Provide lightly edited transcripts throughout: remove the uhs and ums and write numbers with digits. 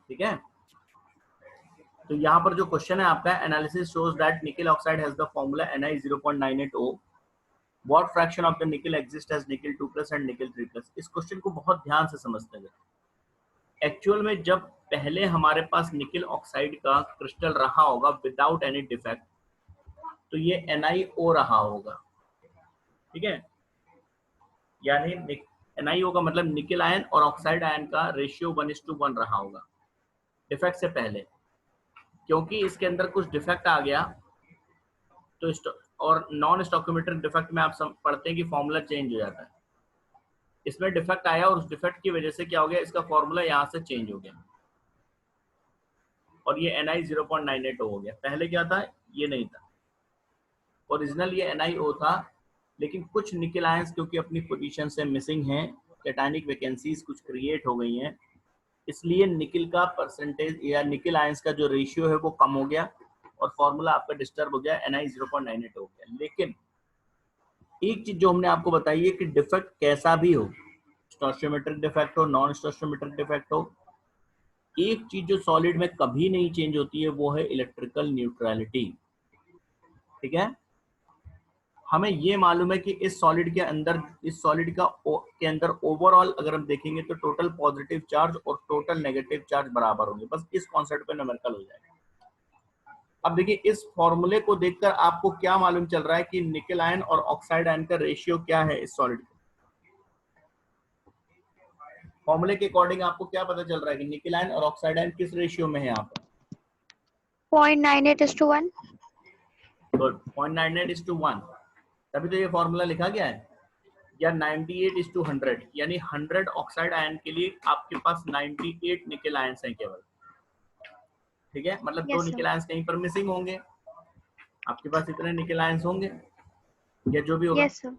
ठीक है। तो यहाँ पर जो क्वेश्चन है आपका, एनालिसिस शोज दैट निकल oxide has the formula Ni 0.98O, what fraction of the निकल एग्जिस्ट एज निकल 2+ एंड निकल 3+। इस क्वेश्चन को बहुत ध्यान से समझते हैं। एक्चुअल में जब पहले हमारे पास निकल ऑक्साइड का क्रिस्टल रहा होगा विदाउट एनी डिफेक्ट, तो ये NiO रहा होगा, ठीक है। यानी NiO का मतलब निकल आयन और ऑक्साइड आयन का रेशियो 1:1 रहा होगा डिफेक्ट से पहले। क्योंकि इसके अंदर कुछ डिफेक्ट आ गया, तो और नॉन स्टोइकोमेट्रिक डिफेक्ट में आप पढ़ते हैं कि फॉर्मूला चेंज हो जाता है। इसमें डिफेक्ट आया और उस डिफेक्ट की वजह से क्या हो गया, इसका फॉर्मूला यहाँ से चेंज हो गया और ये Ni 0.98 हो गया। पहले क्या था, ये नहीं था, ओरिजिनल ये NiO था, लेकिन कुछ निकल आयंस क्योंकि अपनी पोजीशन से मिसिंग हैं, कैटायनिक वैकेंसीज कुछ क्रिएट हो गई हैं, इसलिए निकल का परसेंटेज या निकल आयंस का जो रेशियो है वो कम हो गया और फॉर्मूला आपका डिस्टर्ब हो गया, Ni 0.98 हो गया। लेकिन एक चीज जो हमने आपको बताई है कि डिफेक्ट कैसा भी हो, स्टोइकोमेट्रिक डिफेक्ट हो, नॉन स्टोइकोमेट्रिक डिफेक्ट हो, एक चीज जो सॉलिड में कभी नहीं चेंज होती है वो है इलेक्ट्रिकल न्यूट्रलिटी, ठीक है। हमें ये मालूम है कि इस सॉलिड के अंदर, इस सॉलिड के अंदर ओवरऑल अगर हम देखेंगे तो टोटल पॉजिटिव चार्ज और टोटल नेगेटिव चार्ज बराबर होंगे। बस इस कॉन्सेप्ट पे न्यूमेरिकल हो जाएगा। अब देखिए इस फॉर्मूले को देखकर आपको क्या मालूम चल रहा है कि निकल आयन और ऑक्साइड आयन का रेशियो क्या है इस सॉलिड का। फॉर्मूले के अकॉर्डिंग आपको क्या पता चल रहा है कि निकल आयन और ऑक्साइड आयन किस रेशियो में है यहाँ पर? 0.98:1। तो 0.98:1, तभी तो ये फॉर्मूला लिखा गया है। या 98:100, यानी 100 ऑक्साइड आयन के लिए आपके पास 98 निकल आयंस हैं केवल, ठीक है। मतलब दो निकल आयंस कहीं पर मिसिंग होंगे, आपके पास इतने निकल आयंस होंगे या जो भी होगा। Yes sir.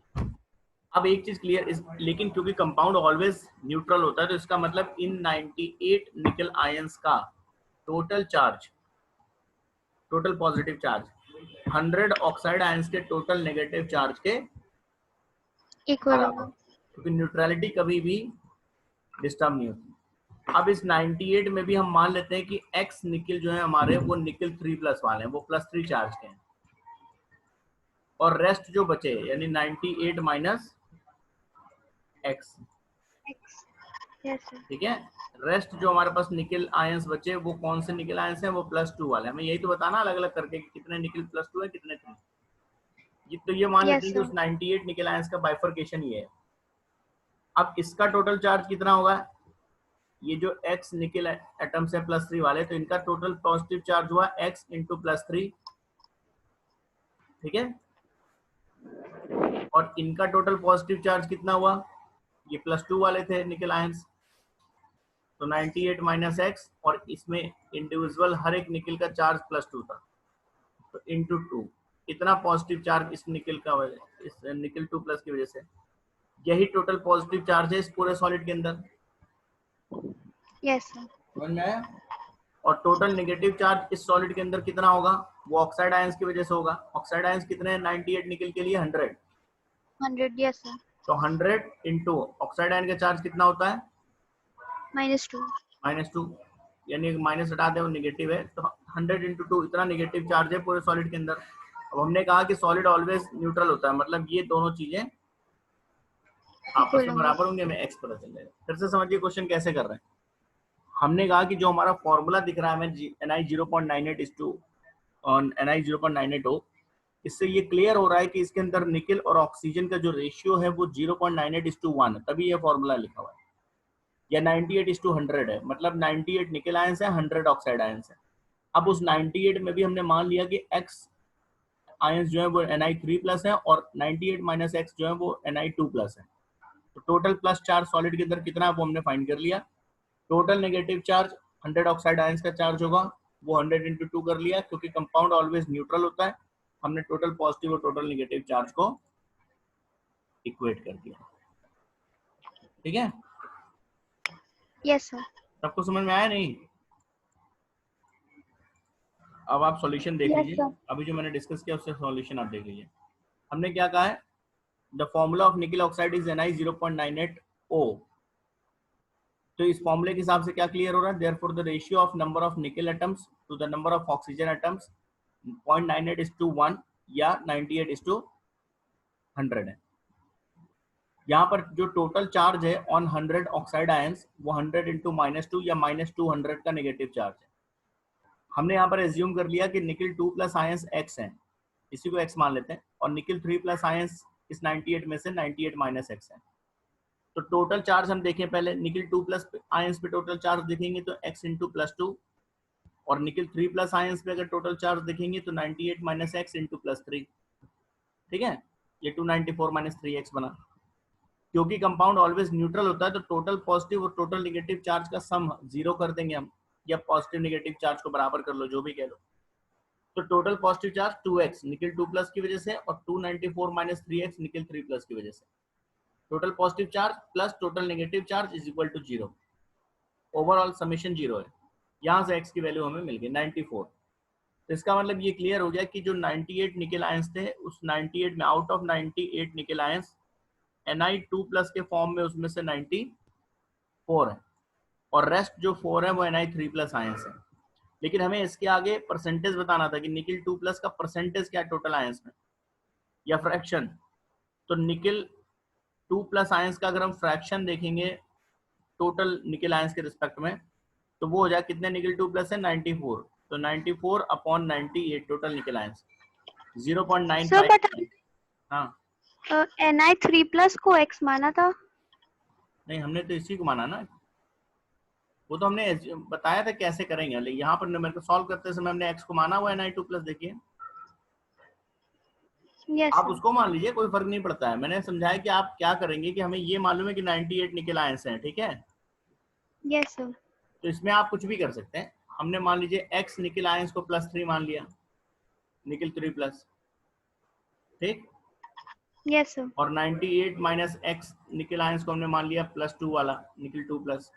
अब एक चीज क्लियर, लेकिन क्योंकि कंपाउंड ऑलवेज न्यूट्रल होता है, तो इसका मतलब इन 98 निकल आयंस का total charge, total positive charge 100 oxide ions के टोटल नेगेटिव चार्ज के इक्वल बराबर, होगा, क्योंकि न्यूट्रलिटी कभी भी डिस्टर्ब नहीं होती। अब इस 98 में भी हम मान लेते हैं कि X निकल जो है हमारे वो निकल 3+ वाले हैं, वो +3 चार्ज के हैं, और रेस्ट जो बचे यानी 98 माइनस X, यस सर। ठीक है। रेस्ट जो हमारे पास निकल आयंस बचे वो कौन से निकल आयंस हैं, वो +2 वाले। हमें यही तो बताना अलग अलग करके कि कितने निकल +2 है कितने 3। तो ये मान लेते हैं कि उस 98 निकल आयंस का बाइफर्केशन ये है। अब इसका टोटल चार्ज कितना होगा, ये जो X निकल एटम्स है +3 वाले, तो इनका टोटल पॉजिटिव चार्ज हुआ X × +3, ठीक है। और इनका टोटल पॉजिटिव चार्ज कितना हुआ, ये +2 वाले थे निकल आयंस, तो 98 माइनस X, और इसमें इंडिविजुअल हर एक निकल का चार्ज +2 था, तो × 2 इतना पॉजिटिव चार्ज इस निकल का, इस निकल 2+ की वजह से। यही टोटल पॉजिटिव चार्ज है इस पूरे सॉलिड के अंदर, यस सर। समझ में आया। और टोटल नेगेटिव चार्ज इस सॉलिड के अंदर कितना होगा, वो ऑक्साइड आयंस की वजह से होगा। ऑक्साइड आयंस कितने हैं 98 निकल के लिए 100, 100, यस सर। तो 100 × ऑक्साइड आयन का चार्ज कितना होता है -2। -2, यानी माइनस हटा दे वो नेगेटिव है, तो 100 × 2 इतना नेगेटिव चार्ज है पूरे सॉलिड के अंदर। अब हमने कहा कि सॉलिड ऑलवेज न्यूट्रल होता है, मतलब ये दोनों चीजें आपस में बराबर होंगे, हमें X पता चल जाएगा। फिर से समझिए क्वेश्चन कैसे कर रहे हैं। हमने कहा कि जो हमारा फॉर्मूला दिख रहा है हमें Ni 0.98 और Ni 0.98O, इससे ये क्लियर हो रहा है कि इसके अंदर निकल और ऑक्सीजन का जो रेशियो है वो 0.98:1 है, तभी ये फॉर्मूला लिखा हुआ है। या 98:100 है, मतलब 98 निकल आयंस है, 100 ऑक्साइड आयंस है। अब उस 98 में भी हमने मान लिया कि X आयंस जो है वो Ni3+ है और 98 माइनस X जो है वो Ni2+ है। तो टोटल प्लस चार्ज सॉलिड के अंदर कितना है वो हमने फाइंड कर लिया। Total negative charge 100 oxide ions का चार्ज होगा, वो 100 × 2 कर लिया, क्योंकि कंपाउंड ऑलवेज न्यूट्रल होता है। हमने टोटल पॉजिटिव और टोटल नेगेटिव चार्ज को इक्वेट कर दिया, ठीक है। Yes sir. सबको समझ में आया नहीं? अब आप सॉल्यूशन देख लीजिए, अभी जो मैंने डिस्कस किया उससे सॉल्यूशन आप देख लीजिए। हमने क्या कहा है, द फॉर्मूला ऑफ निकल ऑक्साइड इज Ni 0.98O, तो इस फॉर्मूले के हिसाब से क्या क्लियर हो रहा है, therefore the ratio of number of nickel atoms to the number of oxygen atoms 0.98:1 या 98:100 है। यहाँ पर जो टोटल चार्ज है ऑन 100 ऑक्साइड आयंस वो 100 × -2 या -200 का नेगेटिव चार्ज है। हमने यहाँ पर एज्यूम कर लिया कि निकल 2+ आयंस x है, इसी को x मान लेते हैं, और निकल 3+ आयंस इस 98 में से 98 - x है। तो टोटल चार्ज हम देखें पहले, निकल 2+ आयंस पे टोटल चार्ज देखेंगे तो x × +2, और निकल 3+ आयंस पे अगर टोटल चार्ज देखेंगे तो 98 - x × +3। ठीक है, ये 294 - 3x बना। क्योंकि कंपाउंड ऑलवेज न्यूट्रल होता है तो टोटल पॉजिटिव और टोटल नेगेटिव चार्ज का सम 0 कर देंगे हम, या पॉजिटिव नेगेटिव चार्ज को बराबर कर लो, जो भी कह लो। तो टोटल पॉजिटिव चार्ज 2x निकल 2+ की वजह से, और 294 - 3x निकल 3+ की वजह से। Total positive charge plus total negative charge is equal to 0। Overall summation 0 है। यहाँ से x की वैल्यू हमें मिल गई 94। तो इसका मतलब ये क्लियर हो गया कि जो 98 निकल आयंस थे, उस 98 में आउट ऑफ 98 निकल आयंस Ni2+ के फॉर्म में उसमें से 94 है, और रेस्ट जो 4 है वो Ni3+ आयंस है। लेकिन हमें इसके आगे परसेंटेज बताना था कि निकल 2+ का परसेंटेज क्या टोटल आयंस में, या फ्रैक्शन। तो निकल 2+ आयंस का अगर हम फ्रैक्शन देखेंगे टोटल निकल आयंस के रिस्पेक्ट में, तो वो हो जाए कितने निकल 2+ है 94, तो 94/98 टोटल निकल आयंस 0.95। सर बट हाँ Ni3+ को x माना था। नहीं, हमने तो इसी को माना ना, वो तो हमने बताया था कैसे करेंगे। लेकिन यहाँ पर मेरे को सॉल्व करते समय हमने x को माना हुआ है Ni2+। देखिए यस आप सर। उसको मान लीजिए, कोई फर्क नहीं पड़ता है। मैंने समझाया कि आप क्या करेंगे कि हमें ये मालूम है कि 98 निकल आयंस हैं, ठीक है। Yes sir. तो इसमें आप कुछ भी कर सकते हैं। हमने मान लीजिए x निकल आयंस को +3 मान लिया, निकल 3+, ठीक। Yes sir. और 98 - x निकल आयंस को हमने मान लिया +2 वाला निकल 2+।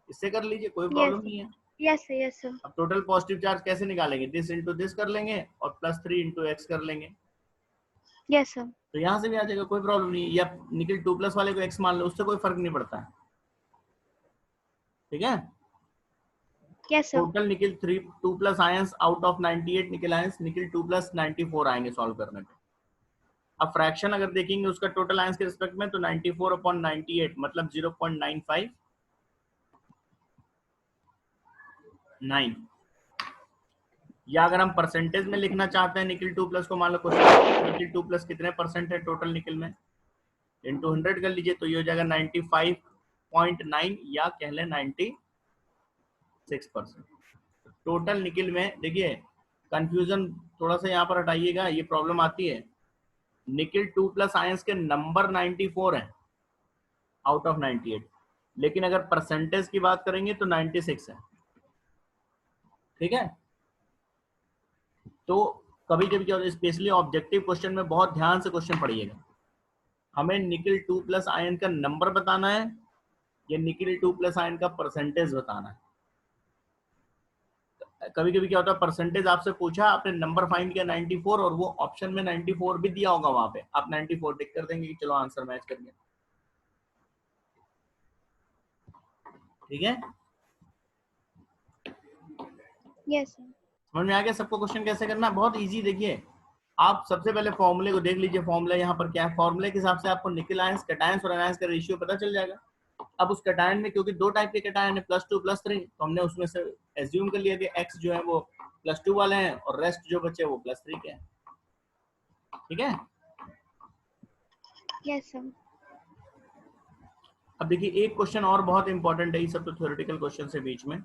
इससे कर लीजिए, कोई प्रॉब्लम नहीं है। Yes sir. Yes sir. अब टोटल पॉजिटिव चार्ज कैसे निकालेंगे, दिस इंटू दिस कर लेंगे और +3 × x कर लेंगे। Yes sir. तो यहाँ से भी आ जाएगा, कोई प्रॉब्लम नहीं है। या निकल 2+ वाले को x मान लो, उससे कोई फर्क नहीं पड़ता है, ठीक है। Yes sir. टोटल निकल 2+ आयंस आउट ऑफ 98 निकल आयंस, निकल 2+ 94 आएंगे सॉल्व करने पे। अब फ्रैक्शन अगर देखेंगे उसका टोटल आयंस के रिस्पेक्ट में, तो 94/98 मतलब 0.959। या अगर हम परसेंटेज में लिखना चाहते हैं निकल 2+ को, मान लो क्वेश्चन निकल 2+ कितने परसेंट है टोटल निकल में, इंटू 100 कर लीजिए, तो ये हो जाएगा 95.9 या कह लें 96%। टोटल निकल में देखिए कंफ्यूजन थोड़ा सा यहाँ पर हटाइएगा, ये प्रॉब्लम आती है। निकल 2+ आयंस के नंबर 94 है आउट ऑफ 98, लेकिन अगर परसेंटेज की बात करेंगे तो 96 है, ठीक है। तो कभी कभी क्या होता है, स्पेशली ऑब्जेक्टिव क्वेश्चन में बहुत ध्यान से क्वेश्चन पढ़िएगा। हमें निकल 2+ आयन का नंबर बताना है या निकल 2+ आयन का परसेंटेज बताना है। कभी कभी क्या होता है, परसेंटेज आपसे पूछा, आपने नंबर फाइंड किया 94, और वो ऑप्शन में 94 भी दिया होगा, वहां पे आप 94 टिक कर देंगे कि चलो आंसर मैच कर गया, ठीक है। Yes sir. समझ में आ गया सबको क्वेश्चन कैसे करना है? बहुत इजी। देखिए आप सबसे पहले फॉर्मूले को देख लीजिए, फॉर्मूला यहाँ पर क्या है। फॉर्मूले के हिसाब से आपको निकल आयंस, कैटायंस और एनायंस का रेशियो पता चल जाएगा। अब उस कैटायन में क्योंकि दो टाइप के कैटायन है, +2 +3, तो हमने उसमें से एज्यूम कर लिया कि x जो है वो +2 वाले हैं और रेस्ट जो बचे वो +3 के हैं, ठीक है। Yes sir. अब देखिए एक क्वेश्चन और बहुत इंपॉर्टेंट है, ये सब तो थ्योरेटिकल क्वेश्चन से बीच में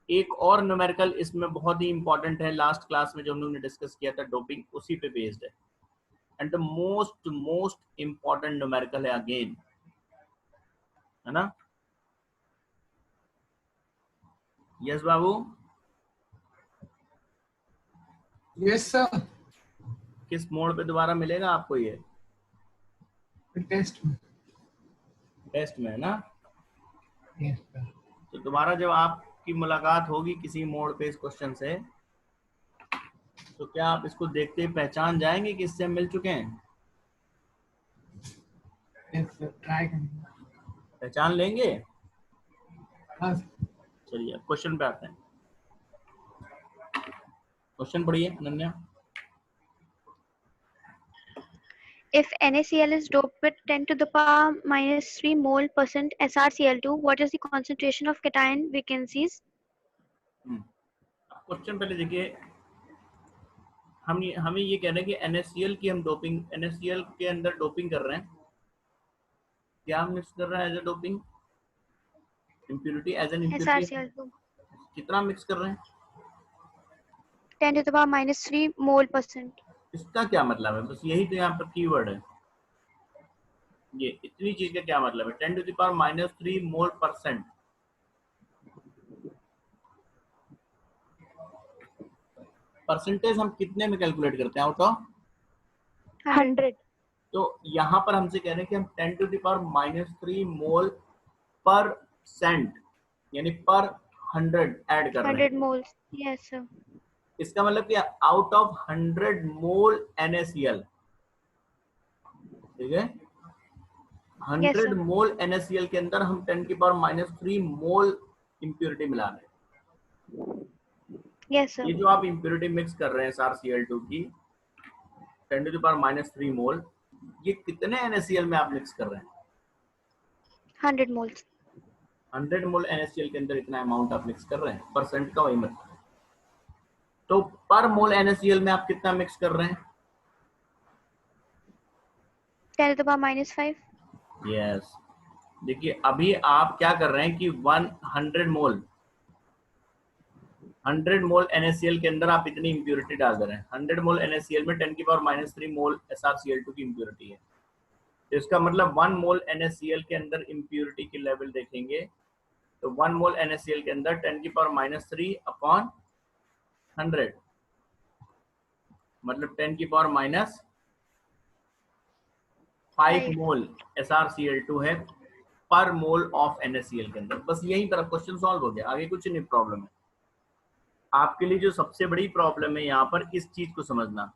एक और न्यूमेरिकल इसमें बहुत ही इंपॉर्टेंट है। लास्ट क्लास में जो हम लोगों ने डिस्कस किया था डोपिंग, उसी पे बेस्ड है, and the most important numerical है अगेन, है ना। यस बाबू। Yes sir. किस मोड पे दोबारा मिलेगा आपको ये? टेस्ट में। टेस्ट में, है ना। Yes sir. तो दोबारा जब आपकी मुलाकात होगी किसी मोड पे इस क्वेश्चन से, तो क्या आप इसको देखते ही पहचान जाएंगे कि इससे हम मिल चुके हैं? यस सर, ट्राई करेंगे। पहचान लेंगे? हाँ चलिए क्वेश्चन पे आते हैं। क्वेश्चन पढ़िए Ananya. If NaCl is doped with 10 to the power minus 3 mole percent SrCl2, what is the concentration of cation vacancies? Question पहले देखिए, हमें ये कह रहे हैं कि NaCl की हम डोपिंग, NaCl के अंदर डोपिंग कर रहे हैं। क्या हम मिक्स कर रहे हैं as a doping? Impurity, as an impurity. SrCl2, कितना मिक्स कर रहे हैं? 10 to the power minus 3 mole percent. इसका क्या मतलब है? बस यही तो यहाँ पर कीवर्ड है। ये इतनी चीज का क्या मतलब है? 10 to the power minus 3 mole percent. Percentage हम कितने में कैलकुलेट करते हैं? Out of 100. तो यहाँ पर हमसे कह रहे हैं कि हम 10 to the power minus 3 मोल पर सेंट यानी पर 100 ऐड कर रहे 100 हैं। moles. Yes, sir. इसका मतलब कि आउट ऑफ 100 मोल NaCl, ठीक है, 100 Yes, sir. मोल NaCl के अंदर हम 10 की पावर माइनस 3 मोल इम्प्योरिटी मिला रहे हैं। Yes, sir. ये जो आप इम्प्योरिटी मिक्स कर रहे हैं SrCl2 की 10 to the power माइनस 3 मोल, ये कितने NaCl में आप मिक्स कर रहे हैं? 100 moles. 100 मोल NaCl के अंदर इतना अमाउंट आप मिक्स कर रहे हैं। परसेंट का वही मतलब। तो पर मोल NaCl में आप कितना मिक्स कर रहे हैं? 10 to the power minus 5. Yes. देखिए अभी आप क्या कर रहे हैं कि 100 मोल 100 मोल NaCl के अंदर आप इतनी इम्प्योरिटी डाल दे रहे हैं। 100 मोल NaCl में 10 की पावर माइनस 3 मोल SrCl2 की इम्प्योरिटी है। तो इसका मतलब 1 मोल NaCl के अंदर इम्प्योरिटी की लेवल देखेंगे तो 1 मोल NaCl के अंदर 10 की पावर माइनस 3 अपॉन 100, मतलब 10 की पावर माइनस 5 मोल SrCl2 है पर मोल ऑफ NaCl के अंदर। बस यही तरह क्वेश्चन सॉल्व हो गया, आगे कुछ नहीं प्रॉब्लम है। आपके लिए जो सबसे बड़ी प्रॉब्लम है यहाँ पर इस चीज को समझना।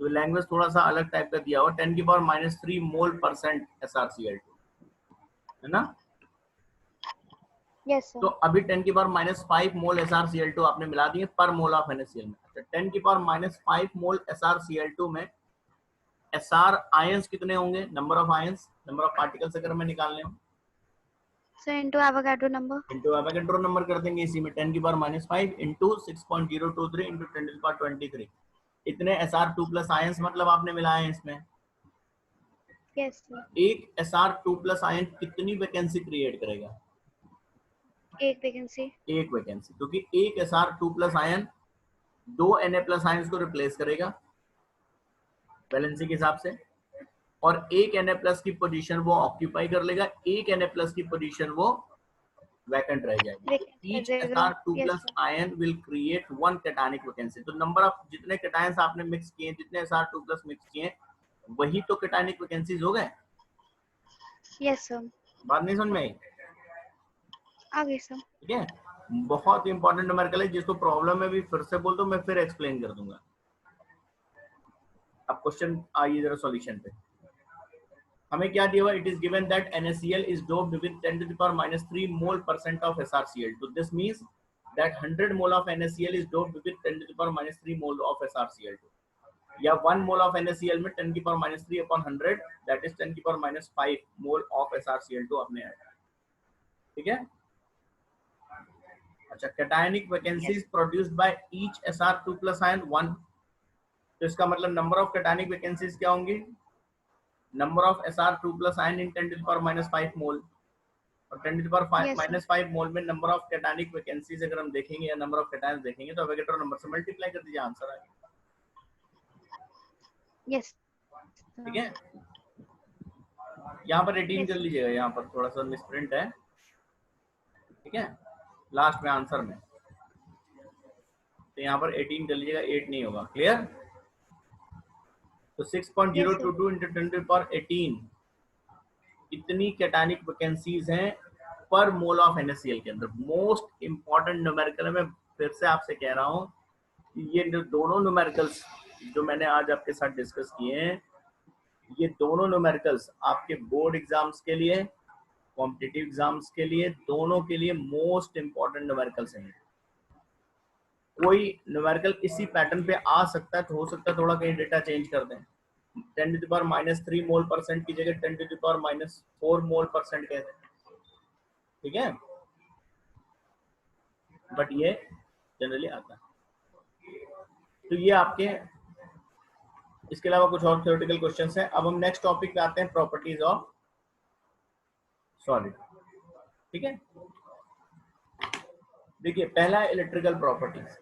तो लैंग्वेज थोड़ा सा अलग टाइप का दिया हुआ, 10 की पावर माइनस 3 मोल परसेंट SrCl2, है ना। Yes, sir. तो अभी 10 की पावर माइनस 5 मोल SrCl2 आपने मिला दिए पर मोल ऑफ NaCl में। अच्छा 10 की पावर माइनस 5 मोल SrCl2 में Sr आयंस कितने होंगे? Number of ions, number of particles अगर मैं निकालने हो So into Avogadro number. Into Avogadro number कर देंगे इसी में। 10 की पावर माइनस 5 इंटू 6.023 इंटू 10 की पावर 23, इतने Sr2 प्लस आयंस मतलब आपने मिलाए हैं इसमें। Yes, sir. एक Sr2 प्लस आयन कितनी वैकेंसी क्रिएट करेगा? एक vacancy. एक वैकेंसी, क्योंकि एक Sr2 plus ion 2 Na plus ions को रिप्लेस करेगा वैलेंसी के हिसाब से, और एक Na प्लस की पोजीशन वो ऑक्यूपाई कर लेगा, एक Na प्लस की पोजीशन वो वैकेंट रह जाएगी। Each Sr2 Yes, plus sir. Ion will create one cationic vacancy. तो नंबर ऑफ जितने कैटायंस आपने मिक्स किए, जितने Sr2 प्लस मिक्स किए, वही तो कैटायनिक वैकेंसीज हो गए। Yes, sir. बात नहीं समझ में आई? आगे sir. ठीक है, बहुत इंपॉर्टेंट न्यूमेरिकल है, जिसको प्रॉब्लम है भी फिर से बोल दो, मैं फिर एक्सप्लेन कर दूंगा। अब क्वेश्चन आइए जरा सॉल्यूशन पे। हमें क्या दिया हुआ? It is given that NaCl is doped with 10 to the power minus 3 mole percent of SrCl2. This means that 100 mole of NaCl is doped with 10 to the power minus 3 mole of SrCl2, या 1 mole of NaCl में 10 की power minus 3 upon 100, that is 10 की power minus 5 mole of SrCl2 आपने add. ठीक है। अच्छा, cationic vacancies produced by each Sr2 plus ion 1। तो इसका मतलब नंबर ऑफ cationic vacancies क्या होंगी? Number of Sr2 plus ion in 10 to the power minus 5 मोल, और 10 to the power Yes, sir. minus 5 मोल में नंबर ऑफ cationic vacancies अगर हम देखेंगे या नंबर ऑफ cations देखेंगे तो एवोगैड्रो नंबर से मल्टीप्लाई कर दीजिए, आंसर आएगा। Yes. ठीक है, यहाँ पर 18 Yes, कर sir. लीजिएगा, यहाँ पर थोड़ा सा मिसप्रिंट है। ठीक है, लास्ट में आंसर में तो यहाँ पर 18 कर लीजिएगा, 8 नहीं होगा। क्लियर? तो 6.022 इंटू 10 to the power 18 इतनी कैटायनिक वैकेंसीज हैं पर मोल ऑफ NaCl के अंदर। मोस्ट इंपॉर्टेंट न्यूमेरिकल है, मैं फिर से आपसे कह रहा हूँ कि ये दोनों न्यूमेरिकल्स जो मैंने आज आपके साथ डिस्कस किए हैं, ये दोनों न्यूमेरिकल्स आपके बोर्ड एग्जाम्स के लिए, कॉम्पिटिटिव एग्जाम्स के लिए दोनों के लिए मोस्ट इंपॉर्टेंट न्यूमेरिकल्स हैं। कोई न्यूमेरिकल इसी पैटर्न पे आ सकता है, तो हो सकता है थोड़ा कहीं डेटा चेंज कर दें, 10⁻³ मोल परसेंट की जगह 10⁻⁴ मोल परसेंट कह दें, ठीक है, बट ये जनरली आता है। तो ये आपके, इसके अलावा कुछ और थ्योरेटिकल क्वेश्चंस हैं। अब हम नेक्स्ट टॉपिक पे आते हैं, प्रॉपर्टीज ऑफ सॉलिड, ठीक है। देखिए पहला है इलेक्ट्रिकल प्रॉपर्टीज।